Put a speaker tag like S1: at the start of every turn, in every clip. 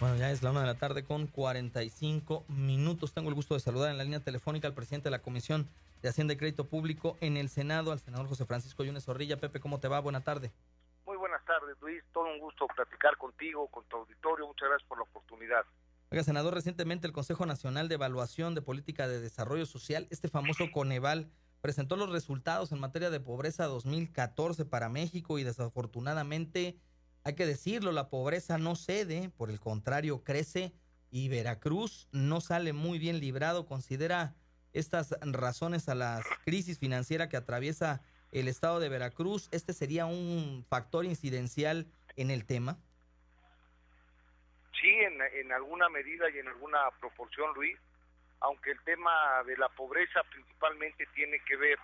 S1: Bueno, ya es la 1 de la tarde con 45 minutos. Tengo el gusto de saludar en la línea telefónica al presidente de la Comisión de Hacienda y Crédito Público en el Senado, al senador José Francisco Yunes Zorrilla. Pepe, ¿cómo te va? Buena tarde.
S2: Muy buenas tardes, Luis. Todo un gusto platicar contigo, con tu auditorio. Muchas gracias por la oportunidad.
S1: Oiga, senador, recientemente el Consejo Nacional de Evaluación de Política de Desarrollo Social, este famoso Coneval, presentó los resultados en materia de pobreza 2014 para México y desafortunadamente, hay que decirlo, la pobreza no cede, por el contrario crece y Veracruz no sale muy bien librado. ¿Considera estas razones a la crisis financiera que atraviesa el estado de Veracruz? ¿Este sería un factor incidencial en el tema?
S2: Sí, en alguna medida y en alguna proporción, Luis, aunque el tema de la pobreza principalmente tiene que ver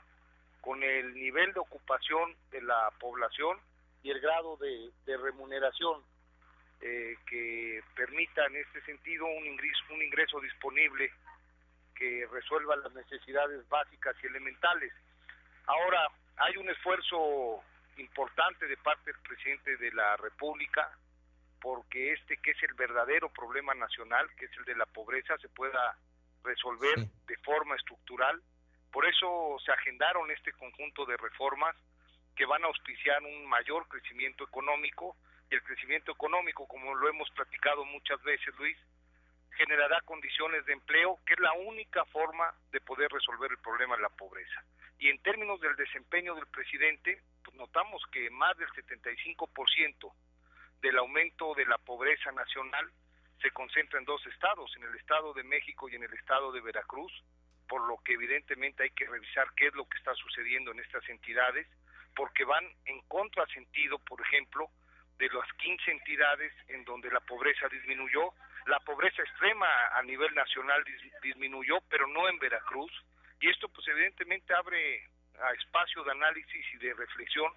S2: con el nivel de ocupación de la población y el grado de remuneración que permita en este sentido un ingreso disponible que resuelva las necesidades básicas y elementales. Ahora, hay un esfuerzo importante de parte del presidente de la República porque que es el verdadero problema nacional, que es el de la pobreza, se pueda resolver de forma estructural. Por eso se agendaron este conjunto de reformas que van a auspiciar un mayor crecimiento económico, y el crecimiento económico, como lo hemos platicado muchas veces, Luis, generará condiciones de empleo, que es la única forma de poder resolver el problema de la pobreza. Y en términos del desempeño del presidente, pues notamos que más del 75% del aumento de la pobreza nacional se concentra en dos estados, en el Estado de México y en el Estado de Veracruz, por lo que evidentemente hay que revisar qué es lo que está sucediendo en estas entidades, porque van en contrasentido, por ejemplo, de las 15 entidades en donde la pobreza disminuyó. La pobreza extrema a nivel nacional disminuyó, pero no en Veracruz, y esto pues evidentemente abre a espacio de análisis y de reflexión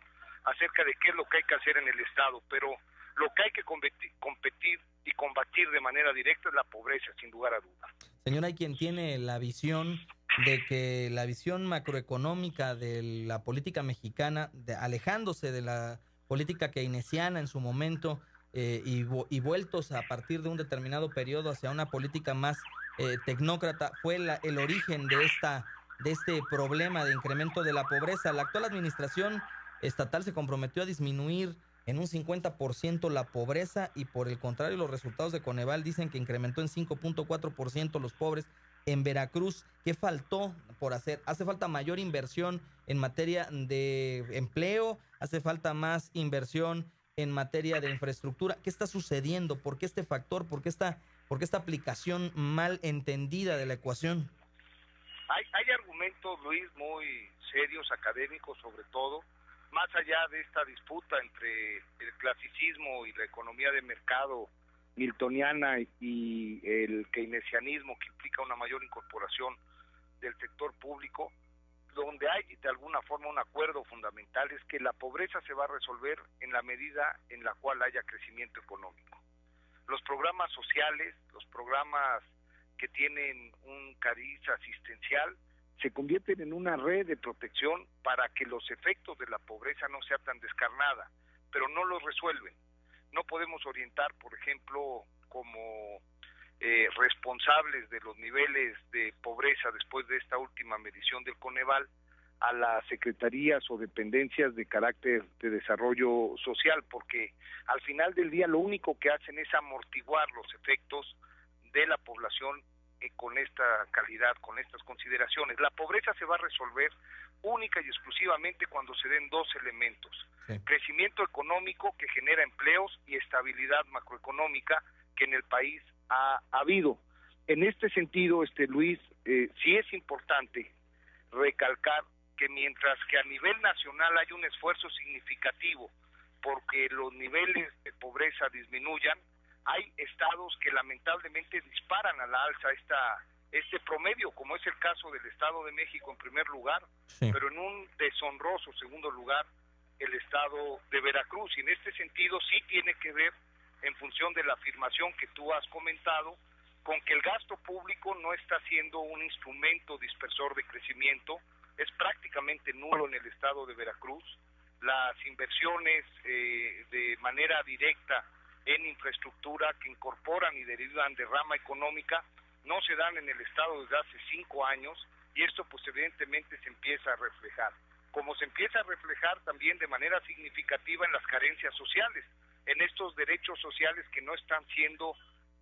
S2: acerca de qué es lo que hay que hacer en el Estado, pero lo que hay que competir y combatir de manera directa es la pobreza, sin lugar a dudas.
S1: Señor, hay quien tiene la visión de que la visión macroeconómica de la política mexicana, alejándose de la política keynesiana en su momento y vueltos a partir de un determinado periodo hacia una política más tecnócrata, fue el origen de este problema de incremento de la pobreza. La actual administración estatal se comprometió a disminuir en un 50% la pobreza y por el contrario los resultados de Coneval dicen que incrementó en 5.4% los pobres. En Veracruz, ¿qué faltó por hacer? ¿Hace falta mayor inversión en materia de empleo? ¿Hace falta más inversión en materia de infraestructura? ¿Qué está sucediendo? ¿Por qué este factor? ¿Por qué esta aplicación mal entendida de la ecuación?
S2: Hay argumentos, Luis, muy serios, académicos sobre todo, más allá de esta disputa entre el clasicismo y la economía de mercado miltoniana y el keynesianismo, que implica una mayor incorporación del sector público, donde hay de alguna forma un acuerdo fundamental, es que la pobreza se va a resolver en la medida en la cual haya crecimiento económico. Los programas sociales, los programas que tienen un cariz asistencial, se convierten en una red de protección para que los efectos de la pobreza no sea tan descarnada, pero no los resuelven. No podemos orientar, por ejemplo, como responsables de los niveles de pobreza después de esta última medición del Coneval a las secretarías o dependencias de carácter de desarrollo social, porque al final del día lo único que hacen es amortiguar los efectos de la población con esta calidad, con estas consideraciones. La pobreza se va a resolver única y exclusivamente cuando se den dos elementos: crecimiento económico que genera empleos y estabilidad macroeconómica que en el país ha habido. En este sentido, Luis, sí es importante recalcar que mientras que a nivel nacional hay un esfuerzo significativo porque los niveles de pobreza disminuyan, hay estados que lamentablemente disparan a la alza este promedio, como es el caso del Estado de México en primer lugar, pero en un deshonroso segundo lugar el Estado de Veracruz. Y en este sentido sí tiene que ver, en función de la afirmación que tú has comentado, con que el gasto público no está siendo un instrumento dispersor de crecimiento, es prácticamente nulo en el Estado de Veracruz. Las inversiones de manera directa en infraestructura que incorporan y derivan de rama económica no se dan en el Estado desde hace 5 años, y esto pues evidentemente se empieza a reflejar. Como se empieza a reflejar también de manera significativa en las carencias sociales, en estos derechos sociales que no están siendo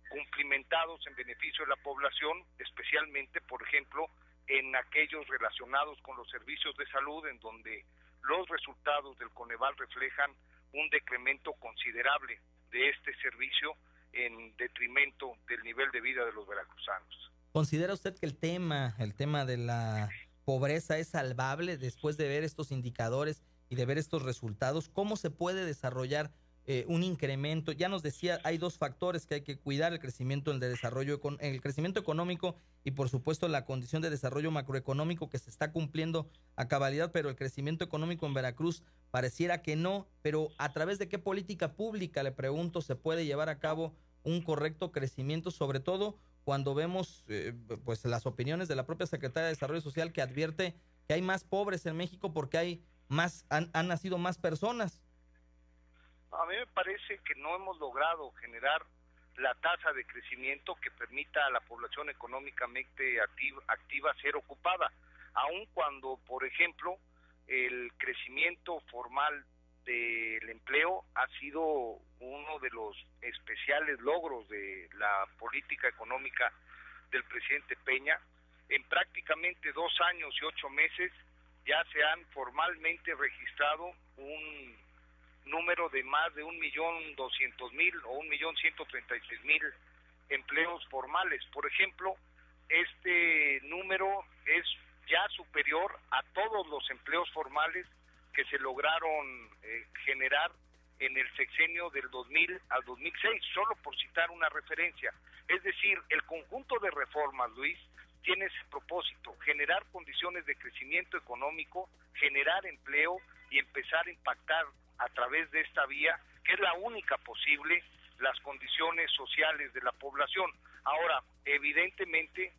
S2: cumplimentados en beneficio de la población, especialmente, por ejemplo, en aquellos relacionados con los servicios de salud, en donde los resultados del Coneval reflejan un decremento considerable de este servicio en detrimento del nivel de vida de los veracruzanos.
S1: ¿Considera usted que el tema de la pobreza es salvable después de ver estos indicadores y de ver estos resultados? ¿Cómo se puede desarrollar un incremento? Ya nos decía, hay 2 factores que hay que cuidar: el crecimiento, el crecimiento económico y por supuesto la condición de desarrollo macroeconómico, que se está cumpliendo a cabalidad, pero el crecimiento económico en Veracruz pareciera que no. Pero ¿a través de qué política pública, le pregunto, se puede llevar a cabo un correcto crecimiento, sobre todo cuando vemos pues las opiniones de la propia Secretaria de Desarrollo Social, que advierte que hay más pobres en México porque han nacido más personas?
S2: A mí me parece que no hemos logrado generar la tasa de crecimiento que permita a la población económicamente activa ser ocupada, aun cuando, por ejemplo, el crecimiento formal del empleo ha sido uno de los especiales logros de la política económica del presidente Peña. En prácticamente 2 años y 8 meses ya se han formalmente registrado un número de más de 1.200.000 o 1.136.000 empleos formales. Por ejemplo, este número es ya superior a todos los empleos formales que se lograron generar en el sexenio del 2000 al 2006, solo por citar una referencia. Es decir, el conjunto de reformas, Luis, tiene ese propósito: generar condiciones de crecimiento económico, generar empleo y empezar a impactar a través de esta vía, que es la única posible, las condiciones sociales de la población. Ahora, evidentemente,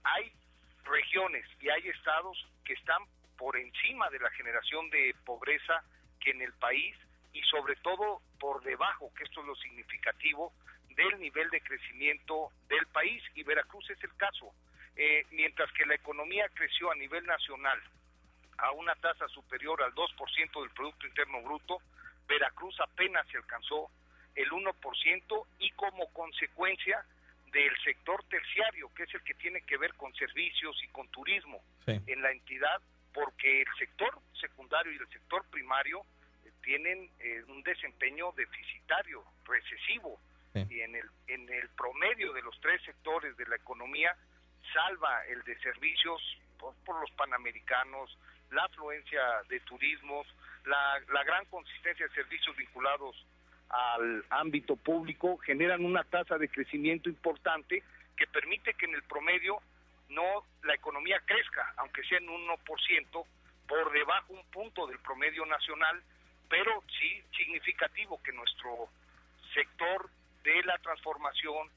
S2: hay regiones y hay estados que están por encima de la generación de pobreza que en el país, y sobre todo por debajo, que esto es lo significativo, del nivel de crecimiento del país, y Veracruz es el caso. Mientras que la economía creció a nivel nacional a una tasa superior al 2% del Producto Interno Bruto, Veracruz apenas se alcanzó el 1%, y como consecuencia del sector terciario, que es el que tiene que ver con servicios y con turismo en la entidad, porque el sector secundario y el sector primario tienen un desempeño deficitario, recesivo, y en el promedio de los 3 sectores de la economía, salva el de servicios por los panamericanos, la afluencia de turismos, la gran consistencia de servicios vinculados al ámbito público, generan una tasa de crecimiento importante que permite que en el promedio no la economía crezca, aunque sea en 1%, por debajo un punto del promedio nacional, pero sí significativo que nuestro sector de la transformación,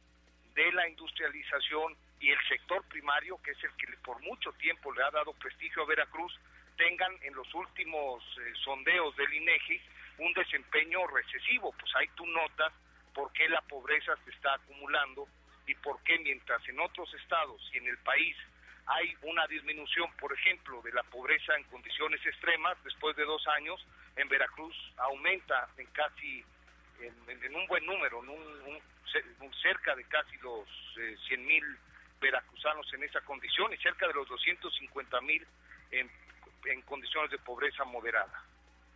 S2: de la industrialización y el sector primario, que es el que por mucho tiempo le ha dado prestigio a Veracruz, tengan en los últimos sondeos del INEGI un desempeño recesivo. Pues ahí tú notas por qué la pobreza se está acumulando y por qué, mientras en otros estados y en el país hay una disminución, por ejemplo, de la pobreza en condiciones extremas, después de 2 años, en Veracruz aumenta en un buen número, cerca de casi los 100,000 veracruzanos en esa condición, y cerca de los 250,000 en condiciones de pobreza moderada.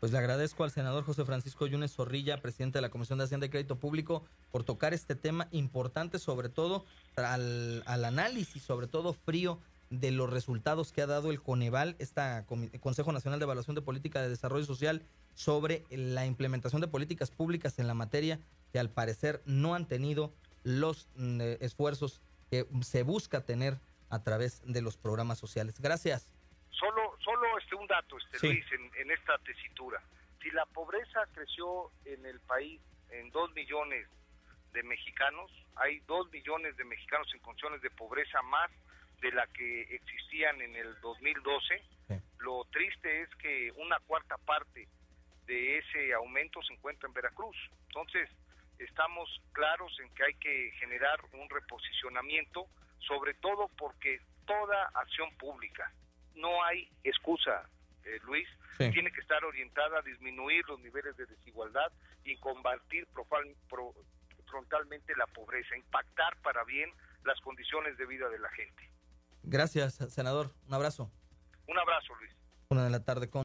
S1: Pues le agradezco al senador José Francisco Yunes Zorrilla, presidente de la Comisión de Hacienda y Crédito Público, por tocar este tema importante, sobre todo al análisis, sobre todo frío, de los resultados que ha dado el Coneval, Consejo Nacional de Evaluación de Política de Desarrollo Social, sobre la implementación de políticas públicas en la materia, que al parecer no han tenido los esfuerzos que se busca tener a través de los programas sociales. Gracias.
S2: Solo un dato,
S1: sí.
S2: Luis, en esta tesitura. Si la pobreza creció en el país en 2 millones de mexicanos, hay 2 millones de mexicanos en condiciones de pobreza más de la que existían en el 2012. Sí. Lo triste es que una cuarta parte de ese aumento se encuentra en Veracruz. Entonces, estamos claros en que hay que generar un reposicionamiento, sobre todo porque toda acción pública, no hay excusa, Luis,
S1: sí,
S2: tiene que estar orientada a disminuir los niveles de desigualdad y combatir frontalmente la pobreza, impactar para bien las condiciones de vida de la gente.
S1: Gracias, senador. Un abrazo.
S2: Un abrazo, Luis.
S1: 1 de la tarde con